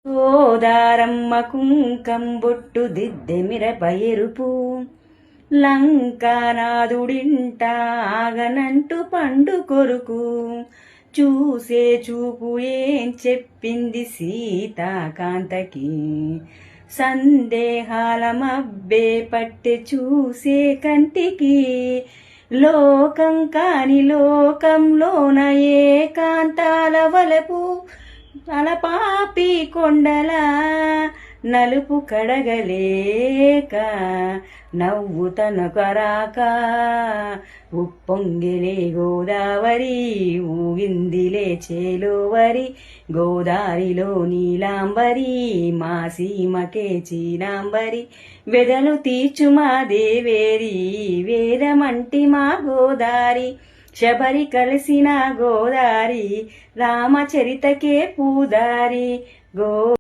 గోదారమ్మ కుంకం బొట్టు దిద్దెమిర పైరుపు లంకానాథుడింట ఆగనంటూ పండు కొరుకు చూసే చూపు ఏం చెప్పింది సీతాకాంతకి సందేహాల మబ్బే పట్టె చూసే కంటికి లోకం కాని లోకంలోన ఏకాంతాల వలపు అలపాపి కొండల నలుపు కడగలేక నవ్వు తనకరాక ఉప్పొంగిలే గోదావరి ఊగిందిలే చేలోవరి గోదారిలో నీలాంబరి మా సీమకే చీలాంబరి వెదలు తీర్చు మా దేవేరి వేదమంటి మా గోదారి శబరి కలిసిన గోదారి రామచరితకే పూదారి గో